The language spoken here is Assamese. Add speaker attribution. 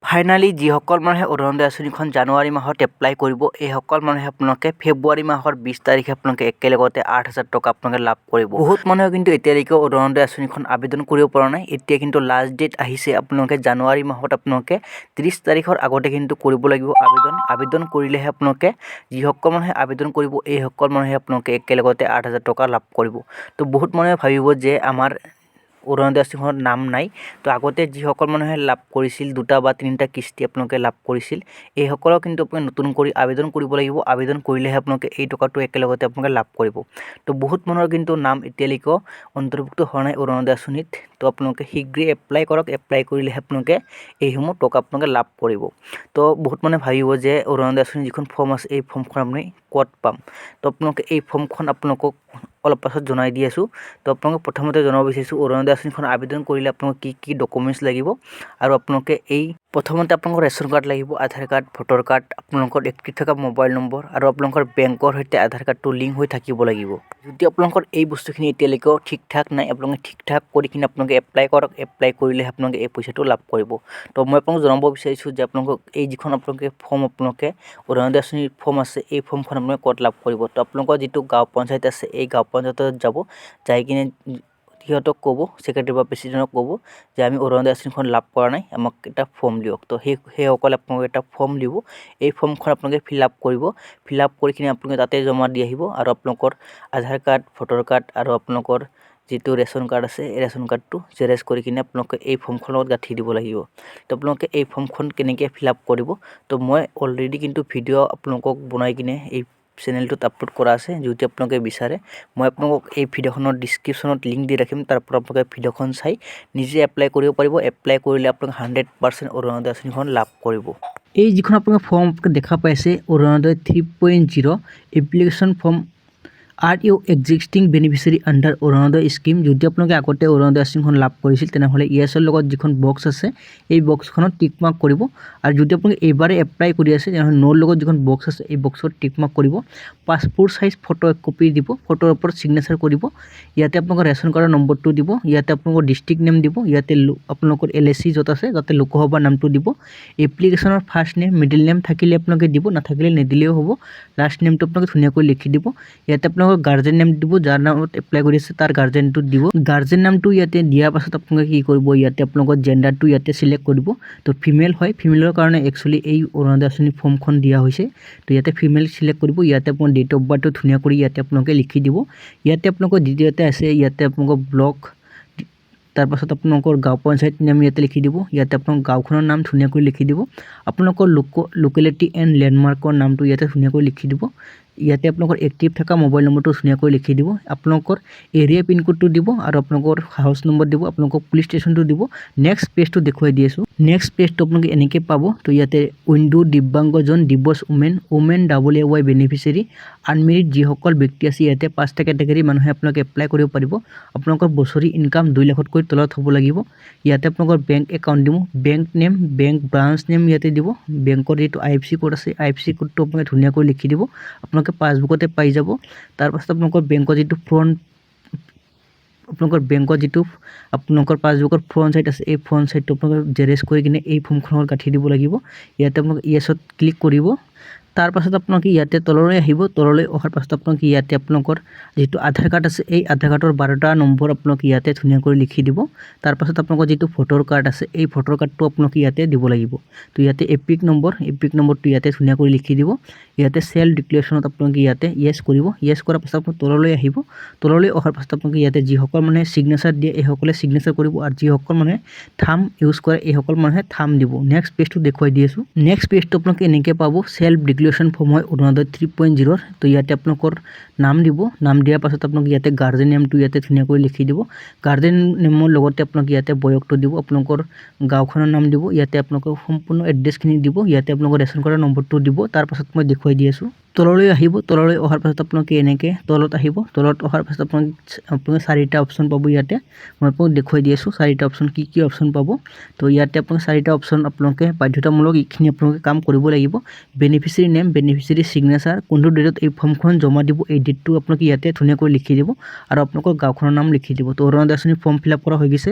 Speaker 1: ফাইনালি যিসকল মানুহে অৰুণোদয় আঁচনিখন জানুৱাৰী মাহত এপ্লাই কৰিব এইসকল মানুহে আপোনালোকে ফেব্ৰুৱাৰী মাহৰ 20 তাৰিখে আপোনালোকে একেলগতে 8,000 টকা আপোনালোকে লাভ কৰিব। বহুত মানুহে কিন্তু এতিয়ালৈকে অৰুণোদয় আঁচনিখন আবেদন কৰিব পৰা নাই। এতিয়া কিন্তু লাষ্ট ডেট আহিছে। আপোনালোকে জানুৱাৰী মাহত আপোনালোকে 30 তাৰিখৰ আগতে কিন্তু কৰিব লাগিব আবেদন কৰিলেহে আপোনালোকে যিসকল মানুহে আবেদন কৰিব এইসকল মানুহে আপোনালোকে একেলগতে 8,000 টকা লাভ কৰিব। তো বহুত মানুহে ভাবিব যে আমাৰ অৰুণোদয় আঁচনিখনত নাম নাই। তো আগতে যিসকল মানুহে লাভ কৰিছিল 2টা বা 3টা কিস্তি আপোনালোকে লাভ কৰিছিল এইসকলক কিন্তু আপোনালোকে নতুন কৰি আবেদন কৰিব লাগিব। আবেদন কৰিলেহে আপোনালোকে এই টকাটো একেলগতে আপোনালোকে লাভ কৰিব। তো বহুত মানুহৰ কিন্তু নাম এতিয়ালৈকে অন্তৰ্ভুক্ত হোৱা নাই অৰুণোদয় আঁচনিত। তো আপোনালোকে শীঘ্ৰে এপ্লাই কৰক। এপ্লাই কৰিলেহে আপোনালোকে এইসমূহ টকা আপোনালোকে লাভ কৰিব। তো বহুত মানুহে ভাবিব যে অৰুণোদয় আঁচনিৰ যিখন ফৰ্ম আছে এই ফৰ্মখন আপুনি ক'ত পাম। তো আপোনালোকে এই ফৰ্মখন আপোনালোকক অলপ পাছত জনাই দি আছোঁ। তো আপোনালোকে প্ৰথমতে জনাব বিচাৰিছোঁ অৰুণোদয় আঁচনিখন আবেদন কৰিলে আপোনালোকক কি ডকুমেণ্টছ লাগিব আৰু আপোনালোকে প্ৰথমতে আপোনালোকৰ ৰেচন কাৰ্ড লাগিব, আধাৰ কাৰ্ড, ভোটাৰ কাৰ্ড, আপোনালোকৰ এক্টিভ থকা মোবাইল নম্বৰ আৰু আপোনালোকৰ বেংকৰ সৈতে আধাৰ কাৰ্ডটো লিংক হৈ থাকিব লাগিব। যদি আপোনালোকৰ এই বস্তুখিনি এতিয়ালৈকেও ঠিক ঠাক নাই আপোনালোকে ঠিক ঠাক কৰি কিনে আপোনালোকে এপ্লাই কৰক। এপ্লাই কৰিলেহে আপোনালোকে এই পইচাটো লাভ কৰিব। তো মই আপোনালোকক জনাব বিচাৰিছোঁ যে আপোনালোকক এই যিখন আপোনালোকে ফৰ্ম আপোনালোকে অৰুণোদয় আঁচনিৰ ফৰ্ম আছে এই ফৰ্মখন আপোনালোকে ক'ত লাভ কৰিব। তো আপোনালোকৰ যিটো গাঁও পঞ্চায়ত আছে এই গাঁও পঞ্চায়তত যাব, যাই কিনে সিহঁতক ক'ব, ছেক্ৰেটাৰী বা প্ৰেচিডেণ্টক ক'ব যে আমি অৰুণোদয় আঁচনিখন লাভ কৰা নাই, আমাক এটা ফৰ্ম দিয়ক। তো সেইসকলে আপোনালোকে এটা ফৰ্ম দিব। এই ফৰ্মখন আপোনালোকে ফিল আপ কৰিব। ফিল আপ কৰি কিনে আপোনালোকে তাতে জমা দি আহিব আৰু আপোনালোকৰ আধাৰ কাৰ্ড, ভোটাৰ কাৰ্ড আৰু আপোনালোকৰ যিটো ৰেচন কাৰ্ড আছে এই ৰেচন কাৰ্ডটো জেৰেক্স কৰি কিনে আপোনালোকে এই ফৰ্মখনৰ লগত গাঁঠি দিব লাগিব। তো আপোনালোকে এই ফৰ্মখন কেনেকৈ ফিল আপ কৰিব, তো মই অলৰেডি কিন্তু ভিডিঅ' আপোনালোকক বনাই কিনে এই চেনেলটোত আপলোড কৰা আছে। যদি আপোনালোকে বিচাৰে মই আপোনালোকক এই ভিডিঅ'খনৰ ডিছক্ৰিপশ্যনত লিংক দি ৰাখিম। তাৰ পৰা আপোনালোকে ভিডিঅ'খন চাই নিজে এপ্লাই কৰিব পাৰিব। এপ্লাই কৰিলে আপোনালোকে 100% অৰুণোদয় আঁচনিখন লাভ কৰিব। এই যিখন আপোনালোকে ফৰ্ম দেখা পাইছে Orunodoi 3.0 application form are you existing beneficiary under Orunodoi scheme. যদি আপোনালোকে আগতে অৰুণোদয় আঁচনিখন লাভ কৰিছিল তেনেহ'লে ইয়েছৰ লগত যিখন বক্স আছে এই বক্সখনত টিক মাৰ্ক কৰিব। আৰু যদি আপোনালোকে এইবাৰে এপ্লাই কৰি আছে তেনেহ'লে নোৰ লগত যিখন বক্স আছে এই বক্সত টিক মাৰ্ক কৰিব। পাছপোৰ্ট চাইজ ফটো এক কপি দিব, ফটোৰ ওপৰত ছিগনেচাৰ কৰিব। ইয়াতে আপোনালোকৰ ৰেচন কাৰ্ডৰ নম্বৰটো দিব, ইয়াতে আপোনালোকৰ ডিষ্ট্ৰিক্ট নেম দিব, ইয়াতে আপোনালোকৰ LAC য'ত আছে তাতে লোকসভা নামটো দিব। এপ্লিকেশ্যনৰ ফাৰ্ষ্ট নেম মিডিল নেম থাকিলে আপোনালোকে দিব, নাথাকিলে নিদিলেও হ'ব। লাষ্ট নেমটো আপোনালোকে ধুনীয়াকৈ লিখি দিব। ইয়াতে আপোনালোকৰ গাৰ্জেন নেম দিব, যাৰ নামত এপ্লাই কৰি আছে তাৰ গাৰ্জেনটো দিব। গাৰ্জেন নামটো ইয়াতে দিয়াৰ পাছত আপোনালোকে কি কৰিব, ইয়াতে আপোনালোকৰ জেণ্ডাৰটো ইয়াতে চিলেক্ট কৰিব। তো ফিমেল হয়, ফিমেলৰ কাৰণে একচুৱেলি এই অৰুণোদয় আঁচনি ফৰ্মখন দিয়া হৈছে। তো ইয়াতে ফিমেল চিলেক্ট কৰিব। ইয়াতে আপোনাৰ ডেট অফ বাৰ্থটো ধুনীয়া কৰি ইয়াতে আপোনালোকে লিখি দিব। ইয়াতে আপোনালোকৰ দ্বিতীয়তে আছে ইয়াতে আপোনালোকৰ ব্লক, তাৰপাছত আপোনালোকৰ গাঁও পঞ্চায়ত নাম ইয়াতে লিখি দিব। ইয়াতে আপোনালোকৰ গাঁওখনৰ নাম ধুনীয়াকৈ লিখি দিব। আপোনালোকৰ লোকেলিটি এণ্ড লেণ্ডমাৰ্কৰ নামটো ইয়াতে ধুনীয়াকৈ লিখি দিব। ইয়াতে আপোনালোকৰ এক্টিভ থকা মোবাইল নম্বৰটো ধুনীয়াকৈ লিখি দিব। আপোনালোকৰ এৰিয়া পিনক'ডটো দিব আৰু আপোনালোকৰ হাউচ নম্বৰ দিব, আপোনালোকৰ পুলিচ ষ্টেচনটো দিব। নেক্সট পেজটো দেখুৱাই দি আছোঁ। নেক্সট পেজটো আপোনালোকে এনেকৈ পাব। তো ইয়াতে উইণ্ডো দিব্যাংগজন, divorce women AAY beneficiary, unmarried যিসকল ব্যক্তি আছে ইয়াতে 5টা কেটেগৰী মানুহে আপোনালোকে এপ্লাই কৰিব পাৰিব। আপোনালোকৰ বছৰি ইনকাম 2 লাখতকৈ তলত হ'ব লাগিব। ইয়াতে আপোনালোকৰ বেংক একাউণ্ট দিব, bank name, bank branch name ইয়াতে দিব। বেংকৰ যিটো IFSC কোড আছে IFSC কোডটো আপোনালোকে ধুনীয়াকৈ লিখি দিব। আপোনালোকে পাছবুকতে পাই যাব। তাৰপাছত আপোনালোকৰ বেংকৰ যিটো আপোনালোকৰ পাছবুকৰ ফ্ৰণ্ট ছাইড আছে এই ফ্ৰণ্ট ছাইডটো আপোনালোকে জেৰেক্স কৰি কিনে এই ফৰ্মখনত গাঁঠি দিব লাগিব। ইয়াতে আপোনালোকে ইয়েছত ক্লিক কৰিব। তাৰপাছত আপোনালোকে ইয়াতে তললৈ আহিব। তললৈ অহাৰ পাছত আপোনালোকে ইয়াতে আপোনালোকৰ যিটো আধাৰ কাৰ্ড আছে এই আধাৰ কাৰ্ডৰ 12টা নম্বৰ আপোনালোকে ইয়াতে ধুনীয়াকৈ লিখি দিব। তাৰপাছত আপোনালোকৰ যিটো ভোটাৰ কাৰ্ড আছে এই ভোটাৰ কাৰ্ডটো আপোনালোকে ইয়াতে দিব লাগিব। তো ইয়াতে এপিক নম্বৰটো ইয়াতে ধুনীয়াকৈ লিখি দিব। ইয়াতে চেল্ফ ডিক্লেৰেশ্যনত আপোনালোকে ইয়াতে ইয়েছ কৰিব। ইয়েছ কৰাৰ পাছত আপোনালোকে তললৈ আহিব। তললৈ অহাৰ পাছত আপোনালোকে ইয়াতে যিসকল মানুহে ছিগনেচাৰ দিয়ে এইসকলে ছিগনেচাৰ কৰিব আৰু যিসকল মানুহে থাম্ব ইউজ কৰে এইসকল মানুহে থাম্ব দিব। নেক্সট পেজটো দেখুৱাই দি আছোঁ। নেক্সট পেজটো আপোনালোকে এনেকৈ পাব। চেল্ফ ডিক্লেৰেশ্যন ফৰ্ম হয় অৰুণোদয় 3.0। তো ইয়াতে আপোনালোকৰ নাম দিব। নাম দিয়াৰ পাছত আপোনালোকে ইয়াতে গাৰ্জেন নেমটো ইয়াতে ধুনীয়াকৈ লিখি দিব। গাৰ্জেন নেমৰ লগতে আপোনালোকে ইয়াতে বয়সটো দিব, আপোনালোকৰ গাঁওখনৰ নাম দিব, ইয়াতে আপোনালোকৰ সম্পূৰ্ণ এড্ৰেছখিনি দিব, ইয়াতে আপোনালোকৰ ৰেচন কাৰ্ডৰ নম্বৰটো দিব। তাৰপাছত মই দেখুৱাই দি আছোঁ। তললৈ আহিব। তললৈ অহাৰ পাছত আপোনালোকে এনেকৈ তলত আহিব। তলত অহাৰ পাছত আপোনালোকে 4টা অপশ্যন পাব। ইয়াতে মই আপোনালোকক দেখুৱাই দি আছোঁ 4টা অপশ্যন কি অপশ্যন পাব। তো ইয়াতে আপোনালোকে 4টা অপশ্যন আপোনালোকে বাধ্যতামূলক এইখিনি আপোনালোকে কাম কৰিব লাগিব। বেনিফিচিয়াৰী নেম, বেনিফিচিয়াৰী ছিগনেচাৰ, কোনটো ডেটত এই ফৰ্মখন জমা দিব এই ডেটটো আপোনালোকে ইয়াতে ধুনীয়াকৈ লিখি দিব আৰু আপোনালোকৰ গাঁওখনৰ নাম লিখি দিব। তো অৰুণোদয় আঁচনি ফৰ্ম ফিল আপ কৰা হৈ গৈছে।